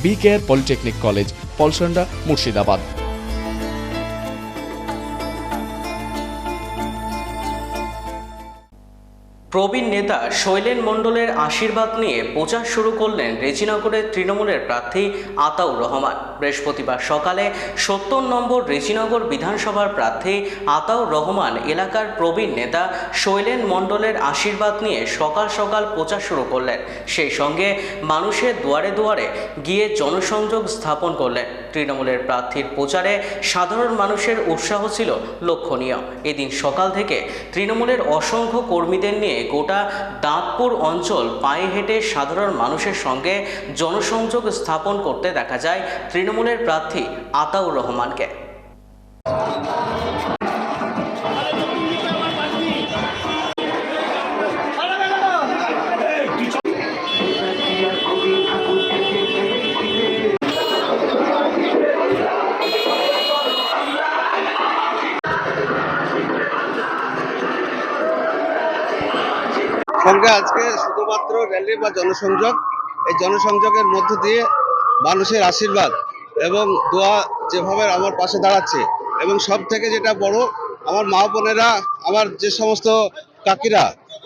BKR polytechnic college, Palsanda, Murshidabad. প্রবীণ নেতা শৈলেন মণ্ডলের আশীর্বাদ নিয়ে প্রচার শুরু করলেন রেজিনগরের তৃণমূলের প্রার্থী আতাউর রহমান। বৃহস্পতিবার সকালে ৭০ নম্বর রেজিনগর বিধানসভার প্রার্থী আতাউর রহমান এলাকার প্রবীণ নেতা শৈলেন মণ্ডলের আশীর্বাদ নিয়ে সকাল সকাল প্রচার শুরু করলেন। সেই সঙ্গে মানুষের দুয়ারে দুয়ারে গিয়ে জনসংযোগ স্থাপন করলেন। তৃণমূলের প্রার্থীর প্রচারে সাধারণ মানুষের উৎসাহ ছিল লক্ষণীয়। এদিন সকাল থেকে তৃণমূলের অসংখ্য কর্মীদের নিয়ে গোটা দাঁতপুর অঞ্চল পায়ে হেঁটে সাধারণ মানুষের সঙ্গে জনসংযোগ স্থাপন করতে দেখা যায় তৃণমূলের প্রার্থী আতাউর রহমানকে। সঙ্গে আজকে শুধুমাত্র র্যালি বা জনসংযোগ, এই জনসংযোগের মধ্য দিয়ে মানুষের আশীর্বাদ এবং দোয়া যেভাবে আমার পাশে দাঁড়াচ্ছে, এবং সব থেকে যেটা বড়, আমার মা বোনেরা, আমার যে সমস্ত কাকিরা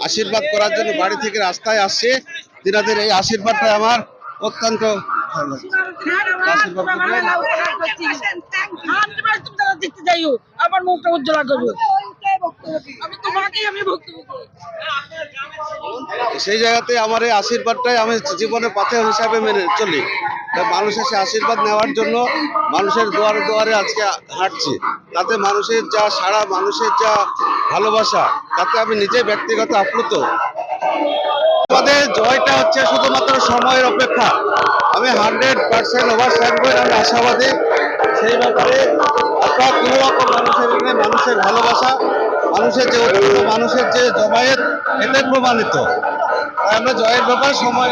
আশীর্বাদ করার জন্য বাড়ি থেকে রাস্তায় আসছে, তিনাদের এই আশীর্বাদটা আমার অত্যন্ত ভালো লাগছে। আমার মুখটা উজ্জ্বল করবো, আমি তোমাকেই আমি ভক্তি। সেই জায়গাতে আমার এই আশীর্বাদটাই আমি জীবনের পাথে হিসাবে মেনে চলি। মানুষের সে আশীর্বাদ নেওয়ার জন্য মানুষের দুয়ারে দুয়ারে আজকে হাঁটছি। তাতে মানুষের যা সারা, মানুষের যা ভালোবাসা, তাতে আমি নিজে ব্যক্তিগত আপ্লুত। আমাদের জয়টা হচ্ছে শুধুমাত্র সময়ের অপেক্ষা। আমি 100% ওভার আমি আশাবাদী। সেই ব্যাপারে আপনার কোনো রকম মানুষের ভালোবাসা, মানুষের যে ঐক্য, মানুষের যে জমায়েত, এটাই প্রমাণিত। আমরা জয়ের ব্যাপারে সময়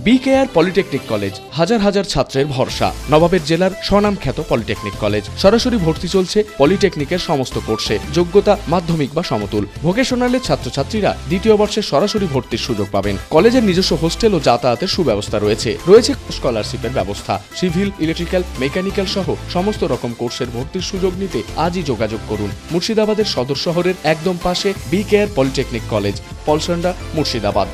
BKR পলিটেকনিক কলেজ, হাজার হাজার ছাত্রের ভরসা। নবাবের জেলার স্বনামখ্যাত পলিটেকনিক কলেজ। সরাসরি ভর্তি চলছে পলিটেকনিকের সমস্ত কোর্সে। যোগ্যতা মাধ্যমিক বা সমতুল। ভোকেশনালের ছাত্রছাত্রীরা দ্বিতীয় বর্ষে সরাসরি ভর্তির সুযোগ পাবেন। কলেজের নিজস্ব হোস্টেল ও যাতায়াতের সুব্যবস্থা রয়েছে। স্কলারশিপের ব্যবস্থা। সিভিল, ইলেকট্রিক্যাল, মেকানিক্যাল সহ সমস্ত রকম কোর্সের ভর্তির সুযোগ নিতে আজই যোগাযোগ করুন। মুর্শিদাবাদের সদর শহরের একদম পাশে BKR polytechnic college, Palsanda, Murshidabad.